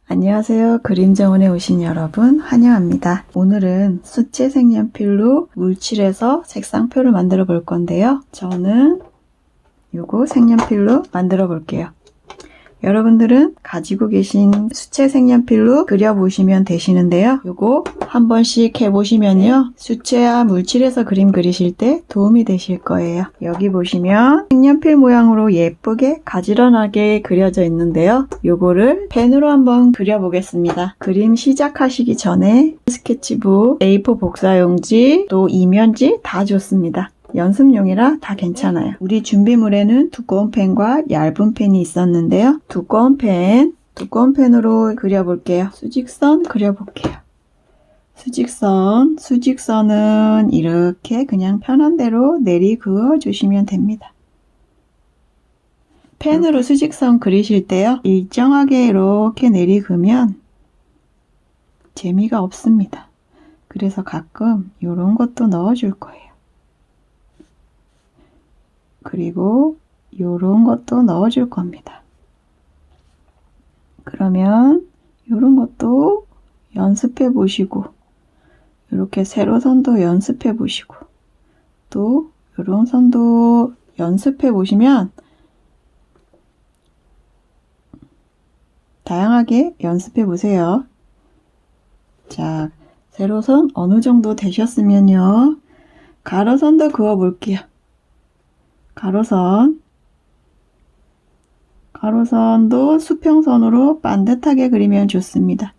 안녕하세요. 그림정원에 오신 여러분 환영합니다. 오늘은 수채 색연필로 물칠해서 색상표를 만들어 볼 건데요. 저는 요거 색연필로 만들어 볼게요. 여러분들은 가지고 계신 수채 색연필로 그려보시면 되시는데요. 요거 한 번씩 해보시면요. 수채와 물칠해서 그림 그리실 때 도움이 되실 거예요. 여기 보시면 색연필 모양으로 예쁘게 가지런하게 그려져 있는데요. 요거를 펜으로 한번 그려보겠습니다. 그림 시작하시기 전에 스케치북, A4 복사용지, 또 이면지 다 좋습니다. 연습용이라 다 괜찮아요. 우리 준비물에는 두꺼운 펜과 얇은 펜이 있었는데요. 두꺼운 펜으로 그려볼게요. 수직선 그려볼게요. 수직선은 이렇게 그냥 편한 대로 내리 그어 주시면 됩니다. 펜으로 수직선 그리실 때요. 일정하게 이렇게 내리 그으면 재미가 없습니다. 그래서 가끔 이런 것도 넣어줄 거예요. 그리고 요런 것도 넣어줄 겁니다. 그러면 요런 것도 연습해 보시고 이렇게 세로선도 연습해 보시고 또 요런 선도 연습해 보시면 다양하게 연습해 보세요. 자, 세로선 어느 정도 되셨으면요. 가로선도 그어 볼게요. 가로선도 수평선으로 반듯하게 그리면 좋습니다.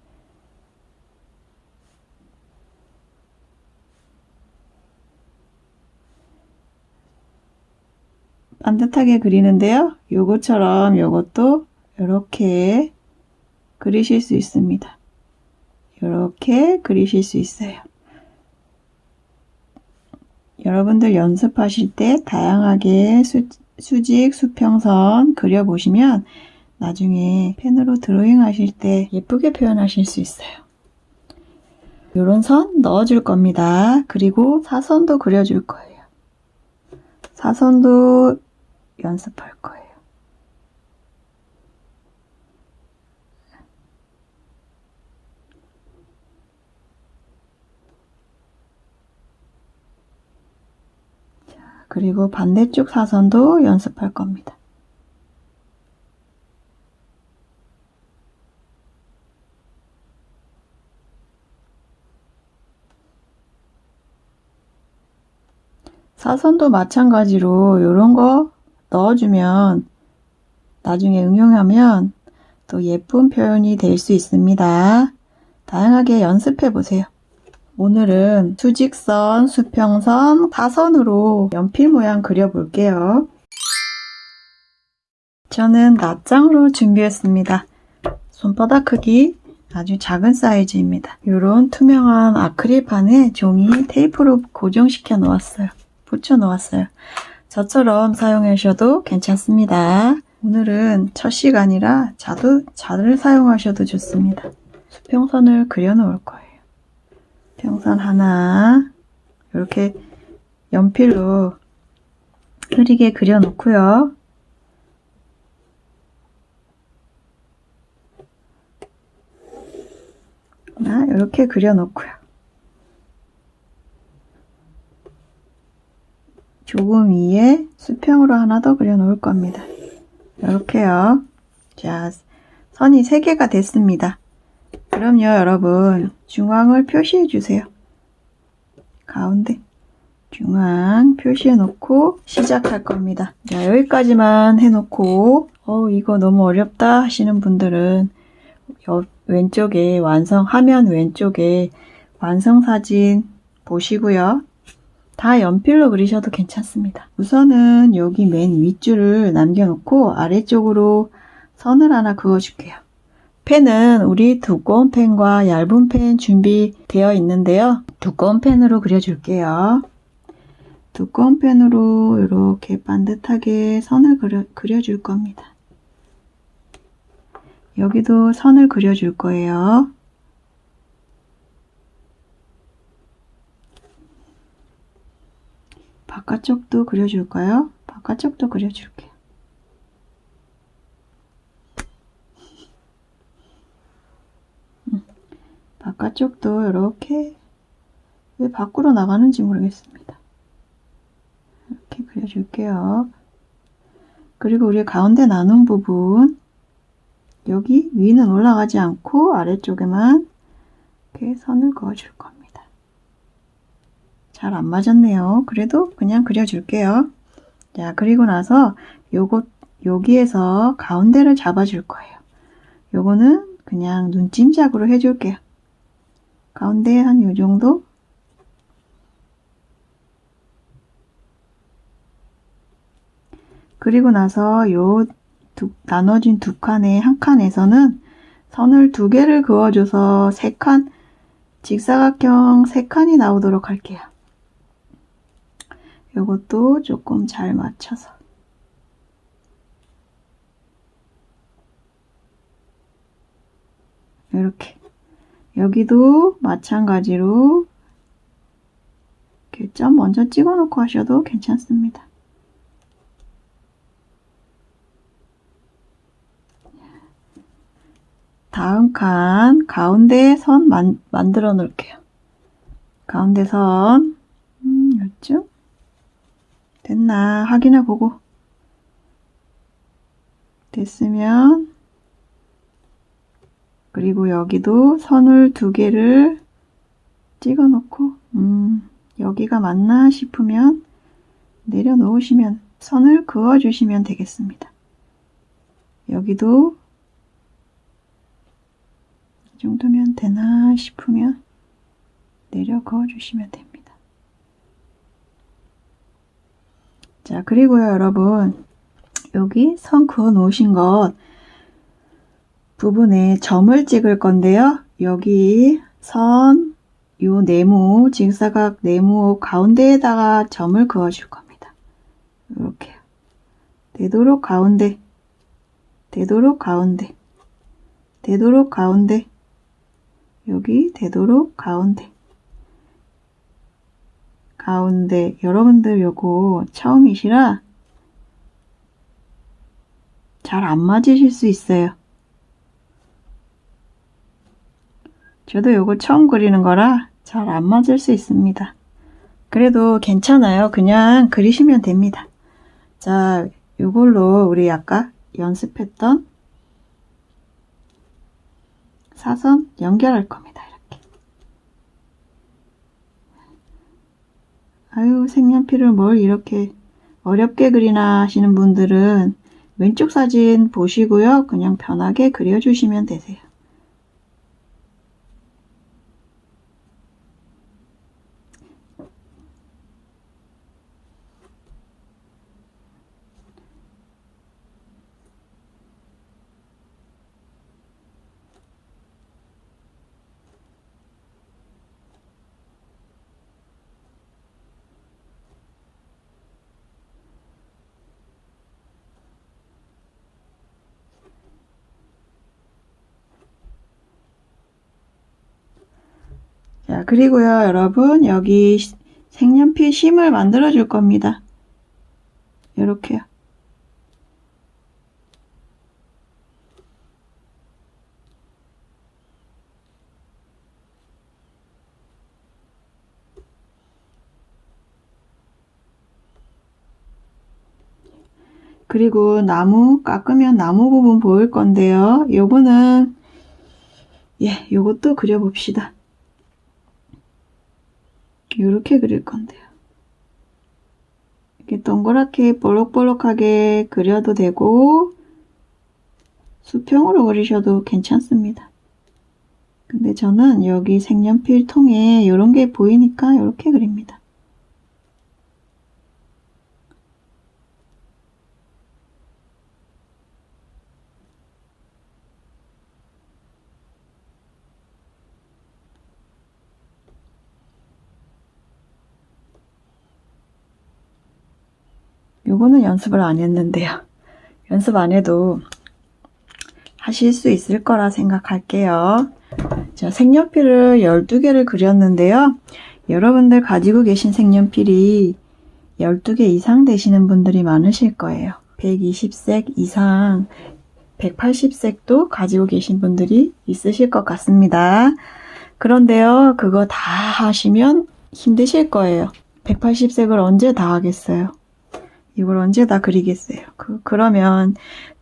반듯하게 그리는데요. 요것처럼 요것도 이렇게 그리실 수 있습니다. 이렇게 그리실 수 있어요. 여러분들 연습하실 때 다양하게 수직, 수평선 그려보시면 나중에 펜으로 드로잉 하실 때 예쁘게 표현하실 수 있어요. 요런 선 넣어줄 겁니다. 그리고 사선도 그려줄 거예요. 사선도 연습할 거예요. 그리고 반대쪽 사선도 연습할 겁니다. 사선도 마찬가지로 이런 거 넣어주면 나중에 응용하면 또 예쁜 표현이 될 수 있습니다. 다양하게 연습해 보세요. 오늘은 수직선, 수평선, 사선으로 연필 모양 그려볼게요. 저는 낱장으로 준비했습니다. 손바닥 크기 아주 작은 사이즈입니다. 이런 투명한 아크릴판에 종이 테이프로 고정시켜 놓았어요. 붙여 놓았어요. 저처럼 사용하셔도 괜찮습니다. 오늘은 첫 시간이라 자를 사용하셔도 좋습니다. 수평선을 그려 놓을 거예요. 평선 하나 이렇게 연필로 흐리게 그려 놓고요. 하나 이렇게 그려 놓고요. 조금 위에 수평으로 하나 더 그려 놓을 겁니다. 이렇게요. 자, 선이 3개가 됐습니다. 그럼요, 여러분. 중앙을 표시해 주세요. 가운데 중앙 표시해 놓고 시작할 겁니다. 자, 여기까지만 해 놓고 이거 너무 어렵다 하시는 분들은 왼쪽에 화면 왼쪽에 완성사진 보시고요. 다 연필로 그리셔도 괜찮습니다. 우선은 여기 맨 윗줄을 남겨놓고 아래쪽으로 선을 하나 그어줄게요. 펜은 우리 두꺼운 펜과 얇은 펜 준비되어 있는데요. 두꺼운 펜으로 그려줄게요. 두꺼운 펜으로 이렇게 반듯하게 선을 그려줄 겁니다. 여기도 선을 그려줄 거예요. 바깥쪽도 그려줄까요? 바깥쪽도 그려줄게요. 바깥쪽도 이렇게 왜 밖으로 나가는지 모르겠습니다. 이렇게 그려줄게요. 그리고 우리 가운데 나눈 부분, 여기 위는 올라가지 않고 아래쪽에만 이렇게 선을 그어줄 겁니다. 잘 안 맞았네요. 그래도 그냥 그려줄게요. 자, 그리고 나서 여기에서 가운데를 잡아줄 거예요. 요거는 그냥 눈짐작으로 해줄게요. 가운데 한 요 정도? 그리고 나서 나눠진 두 칸의 한 칸에서는 선을 2개를 그어줘서 3칸, 직사각형 3칸이 나오도록 할게요. 요것도 조금 잘 맞춰서. 이렇게. 여기도 마찬가지로 이렇게 점 먼저 찍어 놓고 하셔도 괜찮습니다. 다음 칸 가운데 선 만들어 놓을게요. 가운데 선 요쯤 됐나 확인해 보고 됐으면 그리고 여기도 선을 2개를 찍어 놓고 여기가 맞나 싶으면 내려놓으시면 선을 그어 주시면 되겠습니다. 여기도 이 정도면 되나 싶으면 내려 그어 주시면 됩니다. 자, 그리고요 여러분, 여기 선 그어 놓으신 것 부분에 점을 찍을 건데요. 여기 선, 요 네모, 직사각 네모 가운데에다가 점을 그어 줄 겁니다. 이렇게요. 되도록 가운데, 되도록 가운데, 되도록 가운데, 여기 되도록 가운데, 가운데. 여러분들 요거 처음이시라 잘 안 맞으실 수 있어요. 저도 요거 처음 그리는 거라 잘 안 맞을 수 있습니다. 그래도 괜찮아요. 그냥 그리시면 됩니다. 자, 요걸로 우리 아까 연습했던 사선 연결할 겁니다. 이렇게. 아유, 색연필을 뭘 이렇게 어렵게 그리나 하시는 분들은 왼쪽 사진 보시고요. 그냥 편하게 그려주시면 되세요. 자, 그리고요, 여러분, 여기 색연필 심을 만들어 줄 겁니다. 이렇게요. 그리고 나무 깎으면 나무 부분 보일 건데요. 요거는 요것도 그려봅시다. 이렇게 그릴 건데요. 이렇게 동그랗게 볼록볼록하게 그려도 되고 수평으로 그리셔도 괜찮습니다. 근데 저는 여기 색연필 통에 이런 게 보이니까 이렇게 그립니다. 요거는 연습을 안 했는데요. 연습 안 해도 하실 수 있을 거라 생각할게요. 자, 색연필을 12개를 그렸는데요. 여러분들 가지고 계신 색연필이 12개 이상 되시는 분들이 많으실 거예요. 120색 이상, 180색도 가지고 계신 분들이 있으실 것 같습니다. 그런데요, 그거 다 하시면 힘드실 거예요. 180색을 언제 다 하겠어요? 이걸 언제 다 그리겠어요? 그러면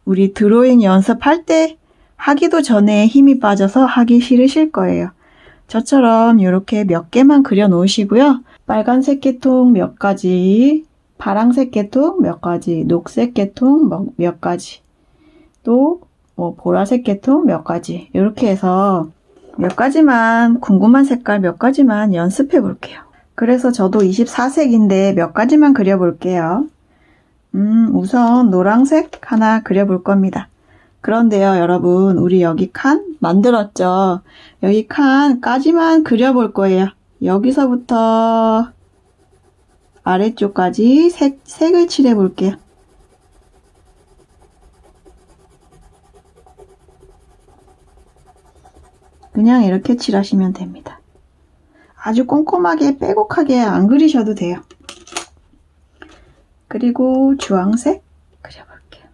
우리 드로잉 연습할 때 하기도 전에 힘이 빠져서 하기 싫으실 거예요. 저처럼 이렇게 몇 개만 그려 놓으시고요. 빨간색 계통 몇 가지, 파란색 계통 몇 가지, 녹색 계통 몇 가지, 또 보라색 계통 몇 가지, 이렇게 해서 몇 가지만, 궁금한 색깔 몇 가지만 연습해 볼게요. 그래서 저도 24색인데 몇 가지만 그려볼게요. 우선 노란색 하나 그려볼 겁니다. 그런데요, 여러분, 우리 여기 칸 만들었죠? 여기 칸까지만 그려볼 거예요. 여기서부터 아래쪽까지 색을 칠해 볼게요. 그냥 이렇게 칠하시면 됩니다. 아주 꼼꼼하게 빼곡하게 안 그리셔도 돼요. 그리고 주황색 그려볼게요.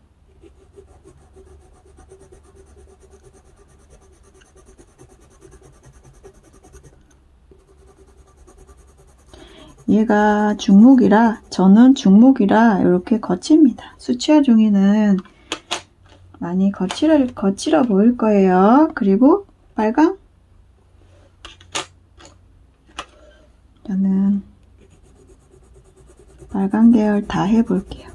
얘가 중목이라, 저는 중목이라 이렇게 거칩니다. 수채화 종이는 많이 거칠어 보일 거예요. 그리고 빨강, 저는 빨간 계열 다 해볼게요.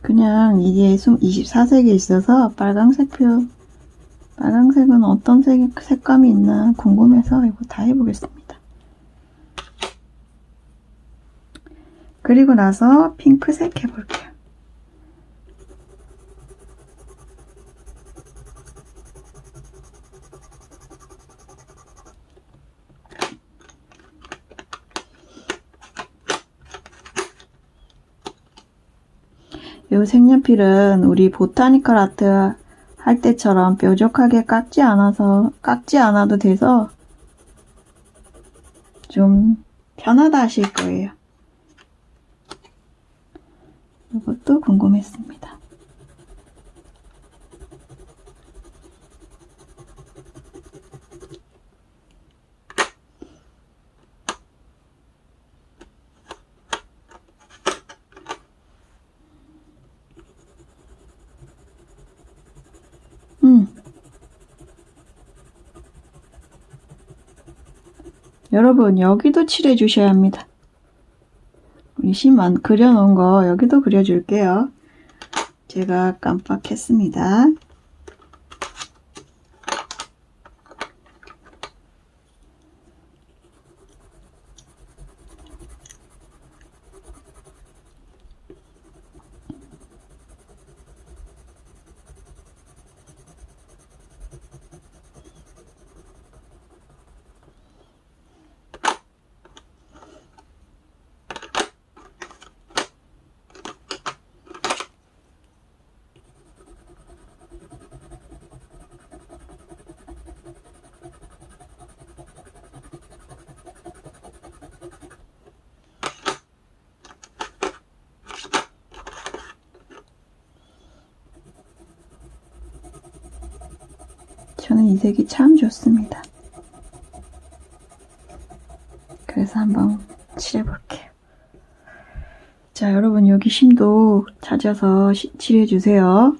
그냥 이게 24색이 있어서 빨간색은 어떤 색감이 있나 궁금해서 이거 다 해보겠습니다. 그리고 나서 핑크색 해볼게요. 이 색연필은 우리 보타니컬 아트 할 때처럼 뾰족하게 깎지 않아도 돼서 좀 편하다 하실 거예요. 이것도 궁금했습니다. 여러분, 여기도 칠해 주셔야 합니다. 우리 심만 그려놓은 거 여기도 그려줄게요. 제가 깜빡했습니다. 저는 이 색이 참 좋습니다. 그래서 한번 칠해볼게요. 자, 여러분 여기 심도 찾아서 칠해주세요.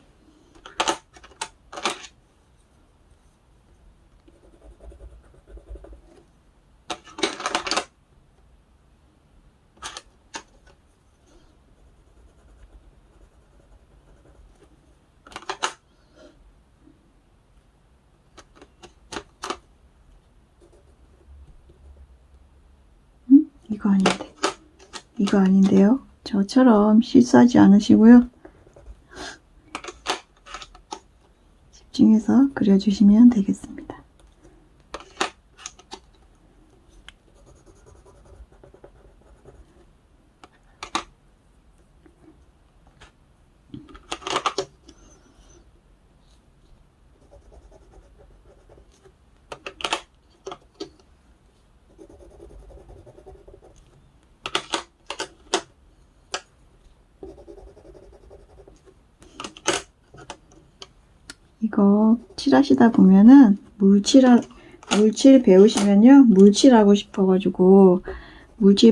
이거 아닌데요? 저처럼 실수하지 않으시고요. 집중해서 그려주시면 되겠습니다. 이거 칠하시다 보면은 물칠 배우시면요. 물칠하고 싶어가지고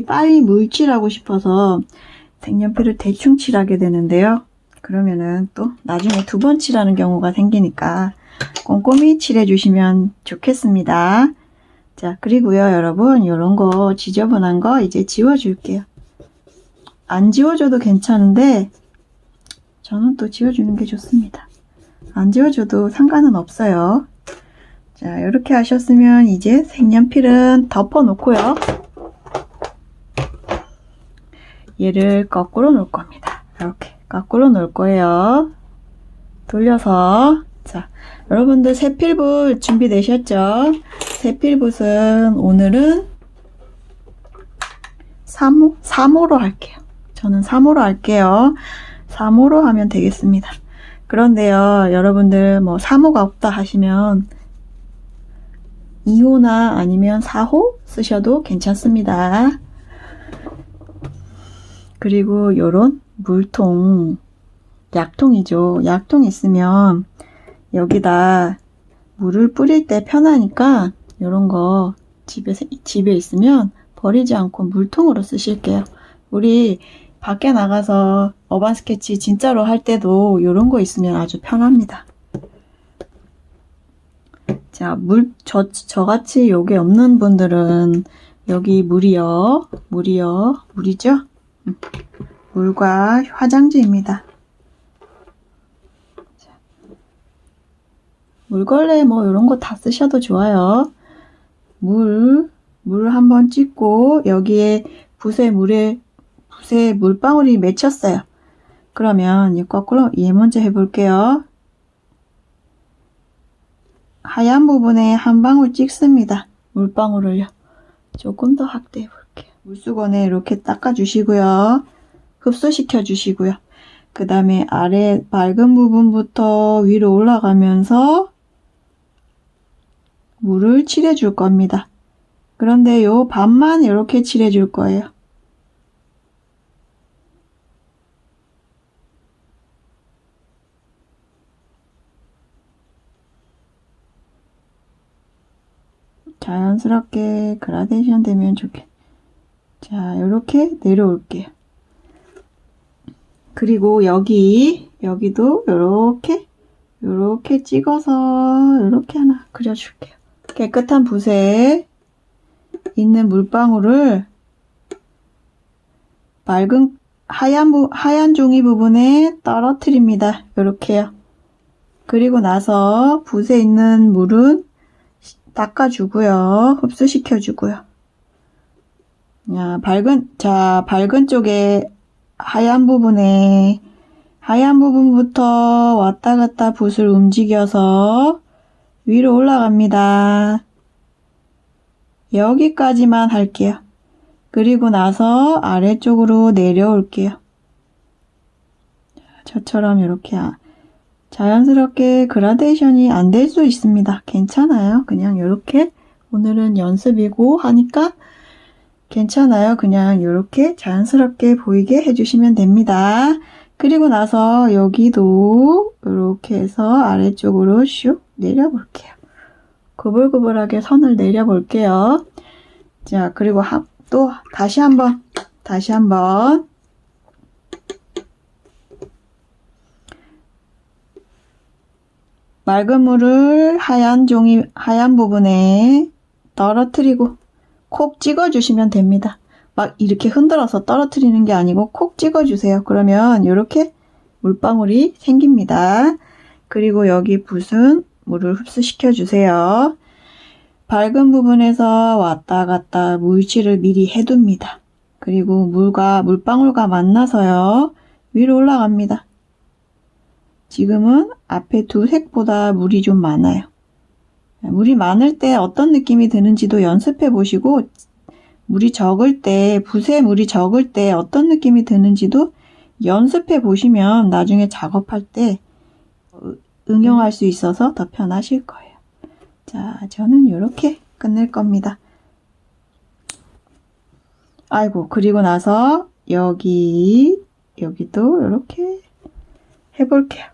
빨리 물칠하고 싶어서 색연필을 대충 칠하게 되는데요. 그러면은 또 나중에 두 번 칠하는 경우가 생기니까 꼼꼼히 칠해 주시면 좋겠습니다. 자, 그리고요, 여러분, 요런 거 지저분한 거 이제 지워줄게요. 안 지워줘도 괜찮은데 저는 또 지워주는 게 좋습니다. 안 지워줘도 상관은 없어요. 자, 이렇게 하셨으면 이제 색연필은 덮어 놓고요. 얘를 거꾸로 놓을 겁니다. 이렇게 거꾸로 놓을 거예요. 돌려서. 자, 여러분들 세필붓 준비되셨죠? 세필붓은 오늘은 3호로 할게요. 저는 3호로 할게요. 3호로 하면 되겠습니다. 그런데요, 여러분들 뭐 3호가 없다 하시면 2호나 아니면 4호 쓰셔도 괜찮습니다. 그리고 요런 물통, 약통이죠. 약통 있으면 여기다 물을 뿌릴 때 편하니까 요런 거 집에 있으면 버리지 않고 물통으로 쓰실게요. 우리 밖에 나가서 어반 스케치 진짜로 할 때도 요런 거 있으면 아주 편합니다. 자, 저같이 요게 없는 분들은 여기 물이죠? 물과 화장지입니다. 물걸레 뭐 이런 거 다 쓰셔도 좋아요. 물 한번 찍고 여기에 붓에 물방울이 맺혔어요. 그러면 거꾸로 얘 먼저 해볼게요. 하얀 부분에 한 방울 찍습니다. 물방울을요. 조금 더 확대해 볼게요. 물수건에 이렇게 닦아주시고요. 흡수시켜 주시고요. 그 다음에 아래 밝은 부분부터 위로 올라가면서 물을 칠해 줄 겁니다. 그런데 요 반만 이렇게 칠해 줄 거예요. 자연스럽게 그라데이션 되면 좋겠. 자, 이렇게 내려올게요. 그리고 여기도 요렇게 찍어서 이렇게 하나 그려줄게요. 깨끗한 붓에 있는 물방울을 맑은 하얀 종이 부분에 떨어뜨립니다. 이렇게요. 그리고 나서 붓에 있는 물은 닦아주고요. 흡수시켜주고요. 밝은 쪽에 하얀 부분부터 왔다 갔다 붓을 움직여서 위로 올라갑니다. 여기까지만 할게요. 그리고 나서 아래쪽으로 내려올게요. 저처럼 이렇게 자연스럽게 그라데이션이 안 될 수 있습니다. 괜찮아요. 그냥 이렇게 오늘은 연습이고 하니까 괜찮아요. 그냥 이렇게 자연스럽게 보이게 해주시면 됩니다. 그리고 나서 여기도 이렇게 해서 아래쪽으로 슉 내려볼게요. 구불구불하게 선을 내려볼게요. 자, 그리고 또 다시 한번 맑은 물을 하얀 부분에 떨어뜨리고 콕 찍어주시면 됩니다. 막 이렇게 흔들어서 떨어뜨리는 게 아니고 콕 찍어주세요. 그러면 이렇게 물방울이 생깁니다. 그리고 여기 붓은 물을 흡수시켜주세요. 밝은 부분에서 왔다 갔다 물칠을 미리 해둡니다. 그리고 물방울과 만나서요. 위로 올라갑니다. 지금은 앞에 두 색보다 물이 좀 많아요. 물이 많을 때 어떤 느낌이 드는지도 연습해 보시고 붓에 물이 적을 때 어떤 느낌이 드는지도 연습해 보시면 나중에 작업할 때 응용할 수 있어서 더 편하실 거예요. 자, 저는 이렇게 끝낼 겁니다. 아이고, 그리고 나서 여기도 이렇게 해볼게요.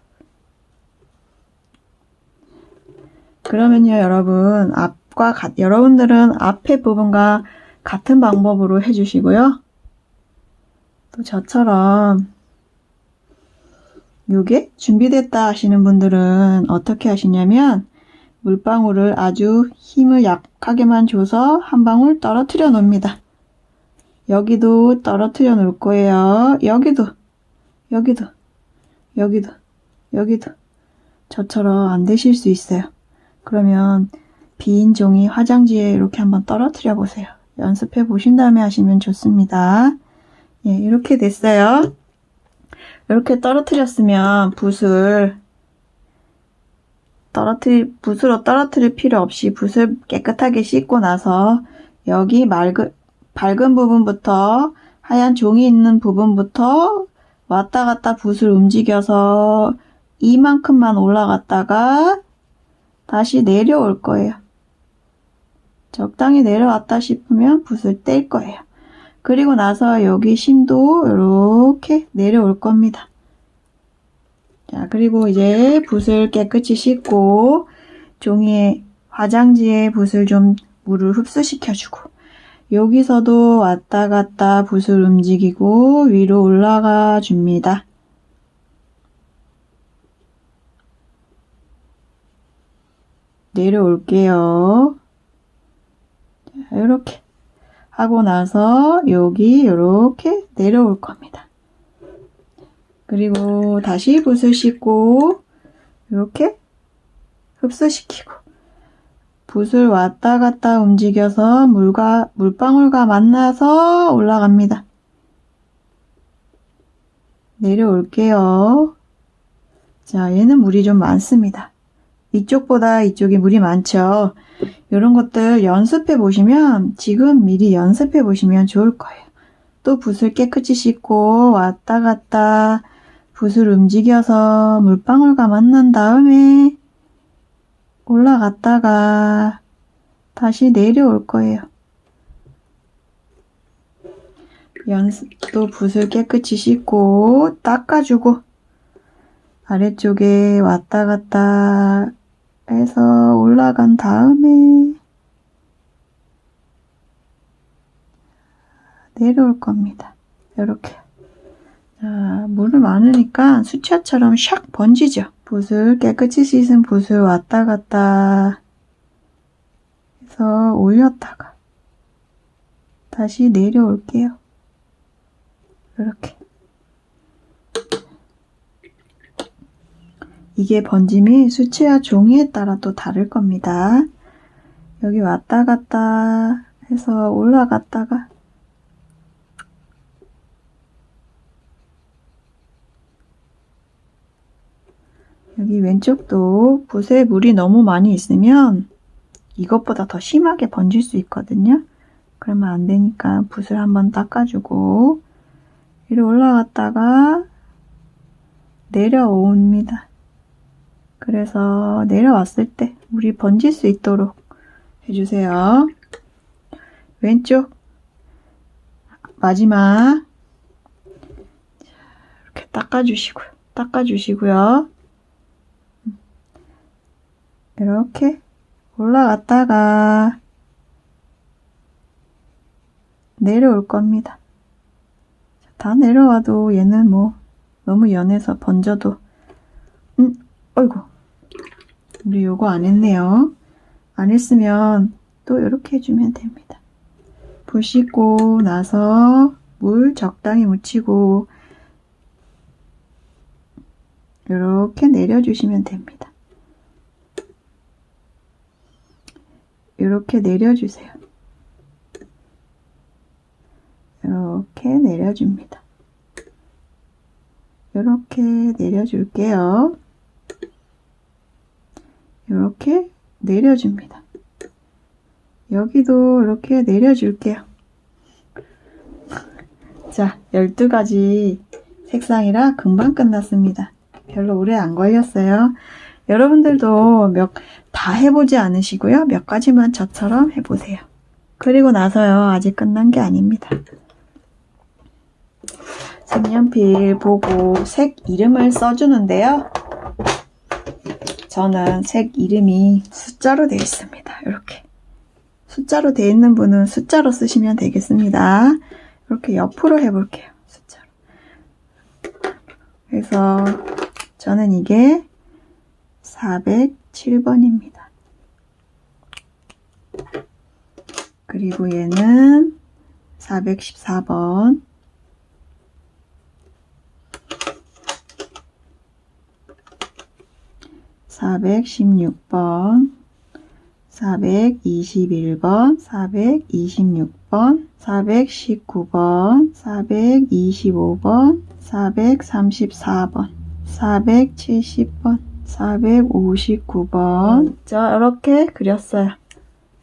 그러면요, 여러분, 여러분들은 앞에 부분과 같은 방법으로 해주시고요. 또 저처럼 요게 준비됐다 하시는 분들은 어떻게 하시냐면 물방울을 아주 힘을 약하게만 줘서 한 방울 떨어뜨려 놓습니다. 여기도 떨어뜨려 놓을 거예요. 여기도 저처럼 안 되실 수 있어요. 그러면 빈 종이 화장지에 이렇게 한번 떨어뜨려 보세요. 연습해 보신 다음에 하시면 좋습니다. 예, 이렇게 됐어요. 이렇게 떨어뜨렸으면 붓으로 떨어뜨릴 필요 없이 붓을 깨끗하게 씻고 나서 여기 밝은 부분부터 하얀 종이 있는 부분부터 왔다 갔다 붓을 움직여서 이만큼만 올라갔다가 다시 내려올 거예요. 적당히 내려왔다 싶으면 붓을 뗄 거예요. 그리고 나서 여기 심도 이렇게 내려올 겁니다. 자, 그리고 이제 붓을 깨끗이 씻고 종이에 화장지에 붓을 좀 물을 흡수시켜주고 여기서도 왔다 갔다 붓을 움직이고 위로 올라가 줍니다. 내려올게요. 자, 이렇게 하고 나서 여기 이렇게 내려올 겁니다. 그리고 다시 붓을 씻고 이렇게 흡수시키고 붓을 왔다 갔다 움직여서 물방울과 만나서 올라갑니다. 내려올게요. 자, 얘는 물이 좀 많습니다. 이쪽보다 이쪽이 물이 많죠. 이런 것들 연습해 보시면 지금 미리 연습해 보시면 좋을 거예요. 또 붓을 깨끗이 씻고 왔다 갔다 붓을 움직여서 물방울과 만난 다음에 올라갔다가 다시 내려올 거예요. 또 붓을 깨끗이 씻고 닦아주고 아래쪽에 왔다 갔다 해서 올라간 다음에 내려올 겁니다. 이렇게. 자, 물을 많으니까 수채화처럼 샥 번지죠. 붓을 깨끗이 씻은 붓을 왔다 갔다 해서 올렸다가 다시 내려올게요. 이렇게. 이게 번짐이 수채화 종이에 따라 또 다를 겁니다. 여기 왔다 갔다 해서 올라갔다가 여기 왼쪽도 붓에 물이 너무 많이 있으면 이것보다 더 심하게 번질 수 있거든요. 그러면 안 되니까 붓을 한번 닦아주고 위로 올라갔다가 내려옵니다. 그래서 내려왔을 때 물이 번질 수 있도록 해주세요. 왼쪽 마지막 이렇게 닦아주시고요. 이렇게 올라갔다가 내려올 겁니다. 다 내려와도 얘는 뭐 너무 연해서 번져도 어이구 우리 요거 안 했네요. 안 했으면 또 이렇게 해주면 됩니다. 붓 씻고 나서 물 적당히 묻히고 이렇게 내려주시면 됩니다. 이렇게 내려주세요. 이렇게 내려줍니다. 이렇게 내려줄게요. 이렇게 내려줍니다. 여기도 이렇게 내려줄게요. 자, 12가지 색상이라 금방 끝났습니다. 별로 오래 안 걸렸어요. 여러분들도 다 해보지 않으시고요. 몇 가지만 저처럼 해보세요. 그리고 나서요. 아직 끝난 게 아닙니다. 색연필 보고 색 이름을 써주는데요. 저는 색 이름이 숫자로 되어 있습니다. 이렇게 숫자로 되어 있는 분은 숫자로 쓰시면 되겠습니다. 이렇게 옆으로 해볼게요. 숫자로. 그래서 저는 이게 407번입니다. 그리고 얘는 414번, 416번, 421번, 426번, 419번, 425번, 434번, 470번, 459번. 자, 이렇게 그렸어요.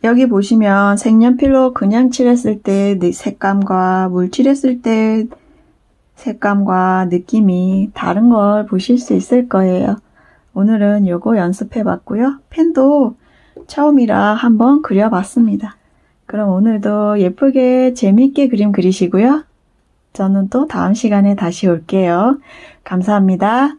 여기 보시면 색연필로 그냥 칠했을 때 색감과 물칠했을 때 색감과 느낌이 다른 걸 보실 수 있을 거예요. 오늘은 요거 연습해 봤고요. 펜도 처음이라 한번 그려봤습니다. 그럼 오늘도 예쁘게 재밌게 그림 그리시고요. 저는 또 다음 시간에 다시 올게요. 감사합니다.